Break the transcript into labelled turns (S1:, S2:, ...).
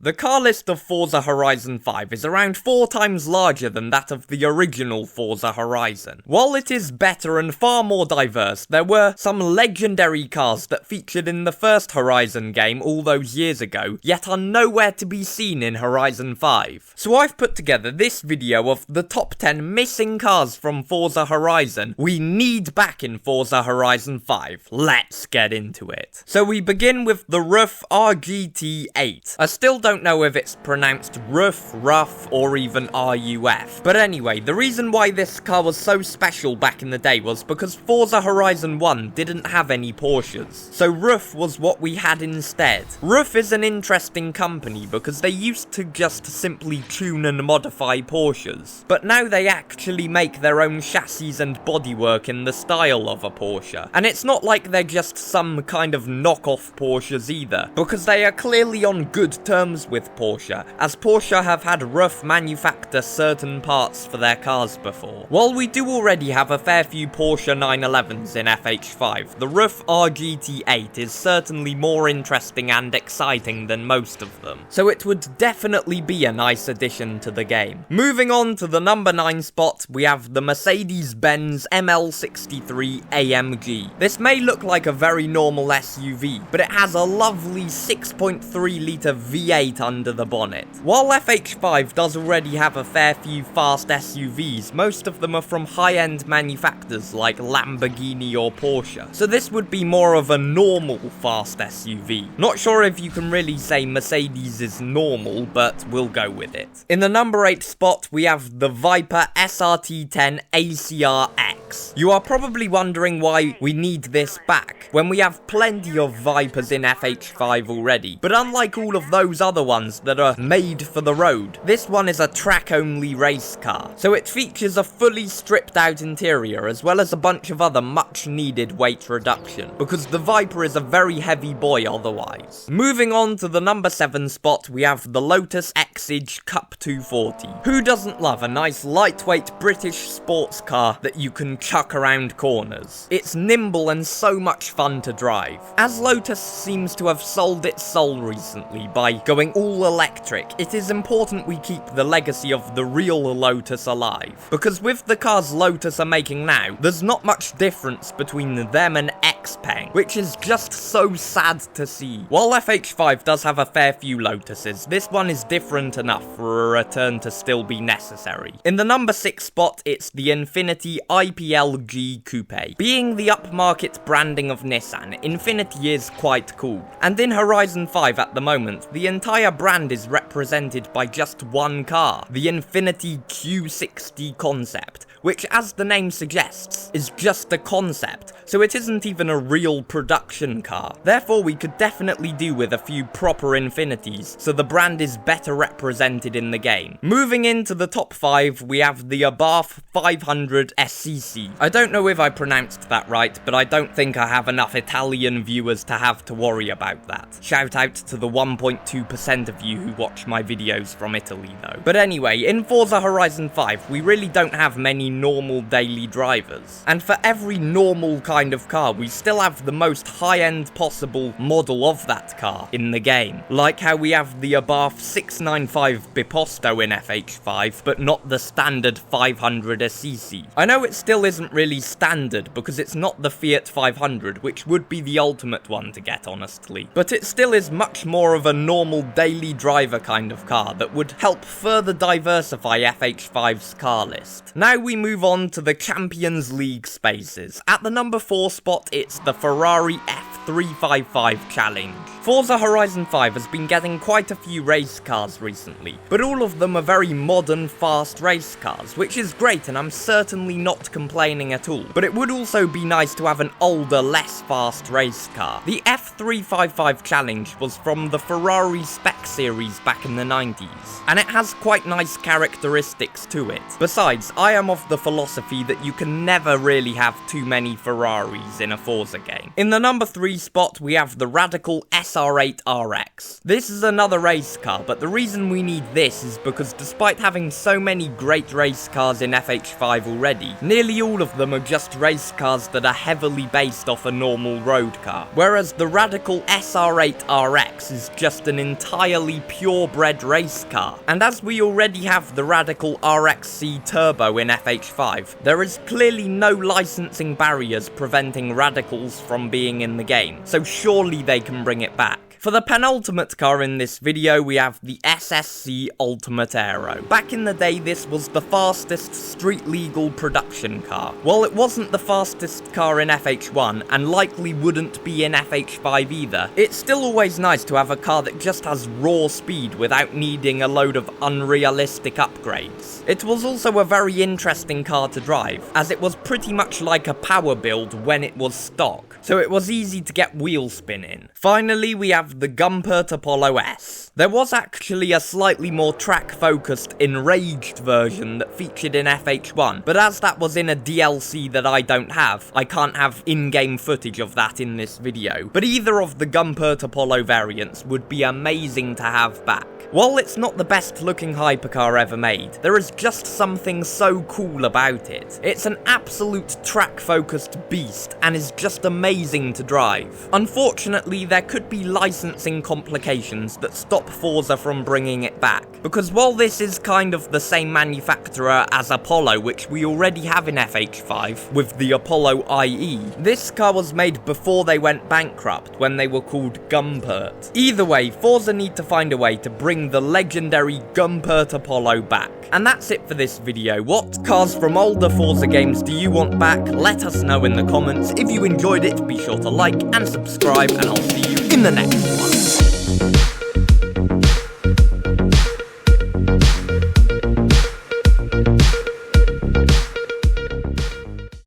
S1: The car list of Forza Horizon 5 is around 4 times larger than that of the original Forza Horizon. While it is better and far more diverse, there were some legendary cars that featured in the first Horizon game all those years ago, yet are nowhere to be seen in Horizon 5. So I've put together this video of the top 10 missing cars from Forza Horizon we need back in Forza Horizon 5. Let's get into it. So we begin with the RUF RGT8. I still don't know if it's pronounced RUF, RUF, or even RUF. But anyway, the reason why this car was so special back in the day was because Forza Horizon 1 didn't have any Porsches. So RUF was what we had instead. RUF is an interesting company because they used to just simply tune and modify Porsches. But now they actually make their own chassis and bodywork in the style of a Porsche. And it's not like they're just some kind of knockoff Porsches either, because they are clearly on good terms with Porsche, as Porsche have had RUF manufacture certain parts for their cars before. While we do already have a fair few Porsche 911s in FH5, the RUF RGT8 is certainly more interesting and exciting than most of them, so it would definitely be a nice addition to the game. Moving on to the number 9 spot, we have the Mercedes-Benz ML63 AMG. This may look like a very normal SUV, but it has a lovely 6.3 litre V8 under the bonnet. While FH5 does already have a fair few fast SUVs, most of them are from high-end manufacturers like Lamborghini or Porsche, so this would be more of a normal fast SUV. Not sure if you can really say Mercedes is normal, but we'll go with it. In the number 8 spot, we have the Viper SRT10 ACR-X. You are probably wondering why we need this back, when we have plenty of Vipers in FH5 already, but unlike all of those other ones that are made for the road, this one is a track-only race car, so it features a fully stripped out interior as well as a bunch of other much needed weight reduction, because the Viper is a very heavy boy otherwise. Moving on to the number 7 spot, we have the Lotus Exige Cup 240. Who doesn't love a nice lightweight British sports car that you can chuck around corners? It's nimble and so much fun to drive. As Lotus seems to have sold its soul recently by going all electric, it is important we keep the legacy of the real Lotus alive. Because with the cars Lotus are making now, there's not much difference between them and Xpeng, which is just so sad to see. While FH5 does have a fair few Lotuses, this one is different enough for a return to still be necessary. In the number 6 spot, it's the Infiniti IPLG Coupe. Being the upmarket branding of Nissan, Infiniti is quite cool. And in Horizon 5 at the moment, the entire brand is represented by just one car, the Infiniti Q60 concept, which, as the name suggests, is just a concept, so it isn't even a real production car. Therefore, we could definitely do with a few proper Infinitis, so the brand is better represented in the game. Moving into the top 5, we have the Abarth 500 SCC. I don't know if I pronounced that right, but I don't think I have enough Italian viewers to have to worry about that. Shout out to the 1.2% of you who watch my videos from Italy though. But anyway, in Forza Horizon 5, we really don't have many normal daily drivers. And for every normal kind of car, we still have the most high-end possible model of that car in the game. Like how we have the Abarth 695 Biposto in FH5, but not the standard 500 SCC. I know it still isn't really standard because it's not the Fiat 500, which would be the ultimate one to get, honestly. But it still is much more of a normal daily driver kind of car that would help further diversify FH5's car list. Now we move on to the Champions League spaces. At the number 4 spot, it's the Ferrari F355 Challenge. Forza Horizon 5 has been getting quite a few race cars recently, but all of them are very modern, fast race cars, which is great and I'm certainly not complaining at all. But it would also be nice to have an older, less fast race car. The F355 Challenge was from the Ferrari Spec series back in the 90s, and it has quite nice characteristics to it. Besides, I am of the philosophy that you can never really have too many Ferraris in a Forza game. In the number 3 spot, we have the Radical SR SR8RX. This is another race car, but the reason we need this is because despite having so many great race cars in FH5 already, nearly all of them are just race cars that are heavily based off a normal road car. Whereas the radical SR8RX is just an entirely purebred race car. And as we already have the radical RXC Turbo in FH5, there is clearly no licensing barriers preventing radicals from being in the game, so surely they can bring it back. For the penultimate car in this video, we have the SSC Ultimate Aero. Back in the day, this was the fastest street-legal production car. While it wasn't the fastest car in FH1, and likely wouldn't be in FH5 either, it's still always nice to have a car that just has raw speed without needing a load of unrealistic upgrades. It was also a very interesting car to drive, as it was pretty much like a power build when it was stock, so it was easy to get wheel spin in. Finally, we have the Gumpert Apollo S. There was actually a slightly more track-focused, enraged version that featured in FH1, but as that was in a DLC that I don't have, I can't have in-game footage of that in this video. But either of the Gumpert Apollo variants would be amazing to have back. While it's not the best looking hypercar ever made, there is just something so cool about it. It's an absolute track-focused beast and is just amazing to drive. Unfortunately, there could be licensing complications that stop Forza from bringing it back, because while this is kind of the same manufacturer as Apollo, which we already have in FH5 with the Apollo IE, this car was made before they went bankrupt when they were called Gumpert. Either way, Forza need to find a way to bring the legendary Gumpert Apollo back. And that's it for this video. What cars from older Forza games do you want back? Let us know in the comments. If you enjoyed it, be sure to like and subscribe, and I'll see you in the next one.